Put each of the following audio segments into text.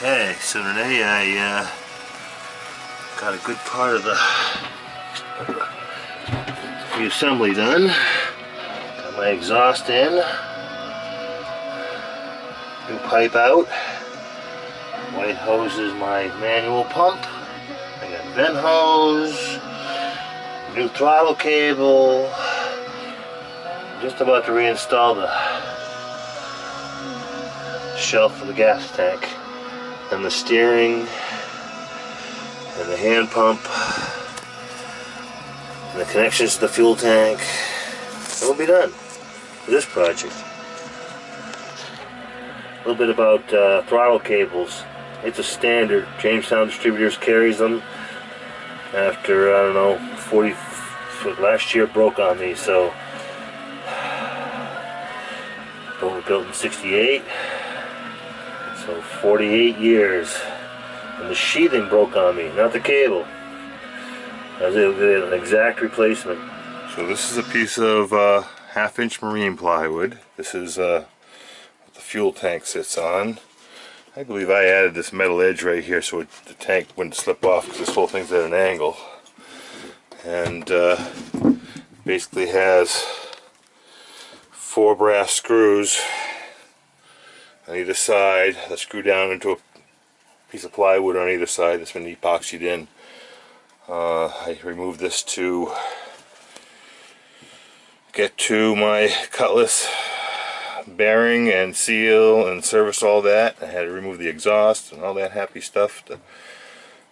Okay, so today I got a good part of the reassembly done. Got my exhaust in, new pipe out, white hose is my manual pump, I got vent hose, new throttle cable, just about to reinstall the shelf for the gas tank, and the steering, and the hand pump, and the connections to the fuel tank. It'll be done for this project. A little bit about throttle cables. It's a standard. Jamestown Distributors carries them. After, I don't know, 40, last year broke on me, so built in 68. So 48 years, and the sheathing broke on me, not the cable. I was able to get an exact replacement. So this is a piece of half-inch marine plywood. This is what the fuel tank sits on. I believe I added this metal edge right here so the tank wouldn't slip off, because this whole thing's at an angle. And basically has 4 brass screws on either side that screw down into a piece of plywood on either side that's been epoxied in. I removed this to get to my Cutlass bearing and seal and service all that. I had to remove the exhaust and all that happy stuff.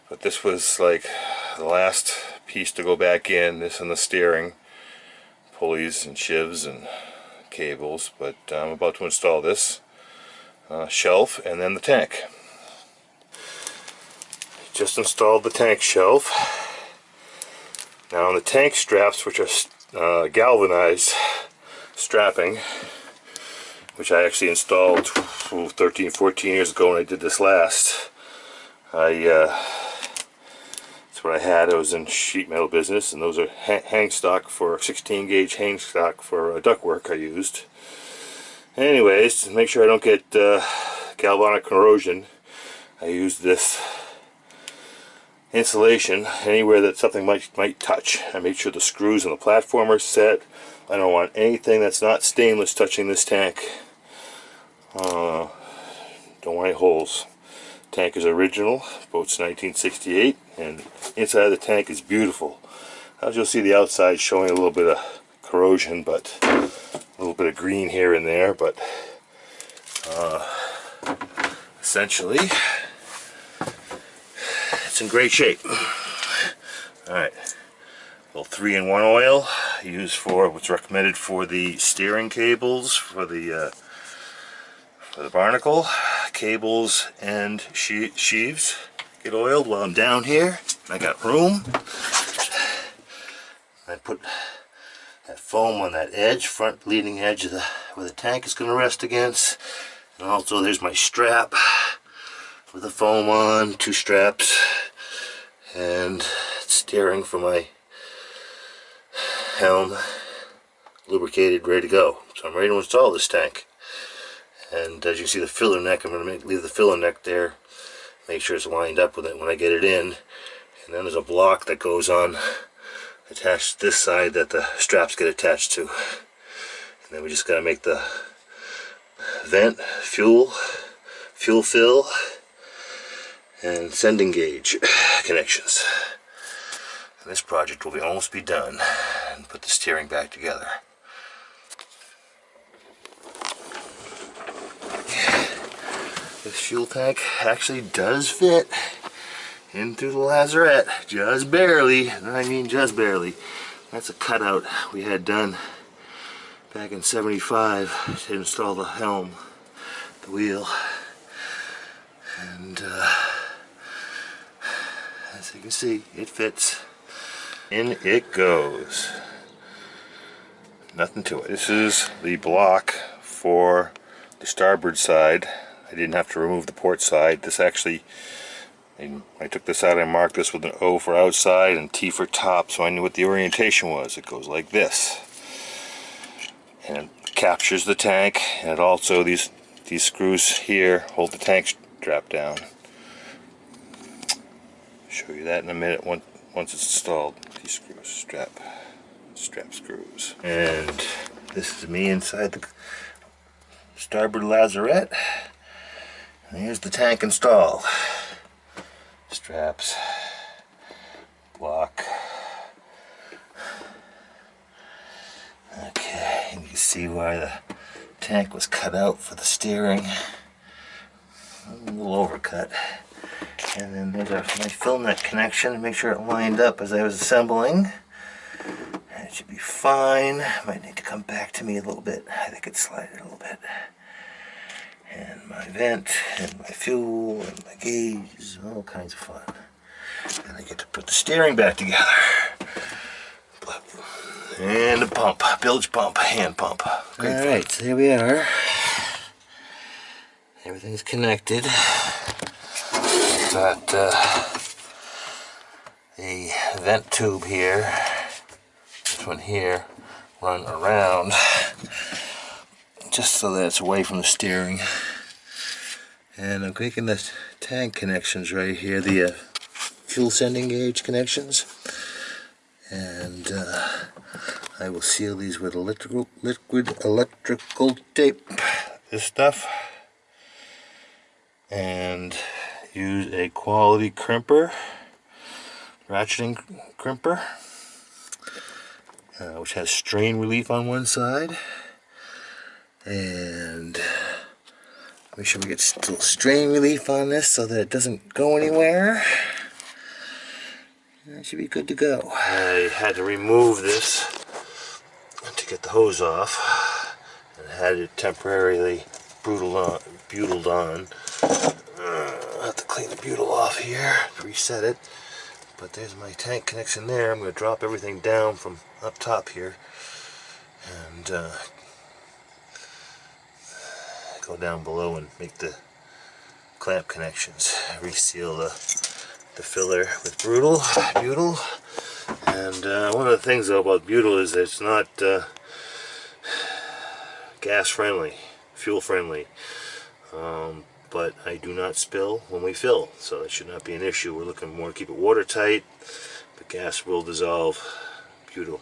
But this was like the last piece to go back in, this and the steering, pulleys and shivs and cables. But I'm about to install this shelf and then the tank. Just installed the tank shelf. Now on the tank straps, which are galvanized strapping, which I actually installed 13, 14 years ago when I did this last. That's what I had. I was in sheet metal business, and those are hang stock for 16 gauge hang stock for ductwork I used. Anyways, to make sure I don't get galvanic corrosion, I used this insulation anywhere that something might touch. I made sure the screws on the platform are set. I don't want anything that's not stainless touching this tank. Don't want any holes. Tank is original, boat's 1968, and inside the tank is beautiful. As you'll see, the outside showing a little bit of corrosion, but a little bit of green here and there, but essentially it's in great shape. Alright, little 3-in-1 oil used for what's recommended for the steering cables, for the barnacle cables and sheaves. Get oiled while I'm down here. I got room. I put that foam on that edge, front leading edge of where the tank is going to rest against, and also there's my strap with the foam on, 2 straps, and steering for my helm, lubricated, ready to go. So I'm ready to install this tank. And as you see the filler neck, I'm going to leave the filler neck there, make sure it's lined up with it when I get it in. And then there's a block that goes on attached to this side that the straps get attached to. And then we just got to make the vent, fuel fill, and sending gauge connections. And this project will almost be done, and put the steering back together. This fuel tank actually does fit in through the lazarette, just barely, and I mean just barely. That's a cutout we had done back in 75 to install the helm, the wheel, and as you can see, it fits. In it goes. Nothing to it. This is the block for the starboard side. I didn't have to remove the port side. This actually, I took this out, I marked this with an O for outside and T for top, so I knew what the orientation was. It goes like this. And it captures the tank, and it also, these screws here hold the tank strap down. Show you that in a minute once it's installed. These screws, strap screws. And this is me inside the starboard lazarette. And here's the tank installed. Straps, block. Okay, and you can see why the tank was cut out for the steering. A little overcut. And then there's my fill nut connection to make sure it lined up as I was assembling. And it should be fine. Might need to come back to me a little bit. I think it slided a little bit. And my vent, and my fuel, and my gauge, all kinds of fun. And I get to put the steering back together. And a pump, bilge pump, hand pump. Alright, so here we are. Everything's connected. Got a vent tube here. This one here, run around. Just so that it's away from the steering. And I'm making the tank connections right here, the fuel sending gauge connections. And I will seal these with liquid electrical tape, this stuff. And use a quality crimper, ratcheting crimper, which has strain relief on one side. And make sure we get still strain relief on this so that it doesn't go anywhere. That should be good to go. I had to remove this to get the hose off, and had it temporarily butylled on. I'll have to clean the butyl off here, reset it. But there's my tank connection there. I'm going to drop everything down from up top here and go down below and make the clamp connections. Reseal the filler with butyl. And one of the things though about butyl is that it's not gas friendly, fuel friendly. But I do not spill when we fill, so that should not be an issue. We're looking more to keep it watertight, but gas will dissolve butyl.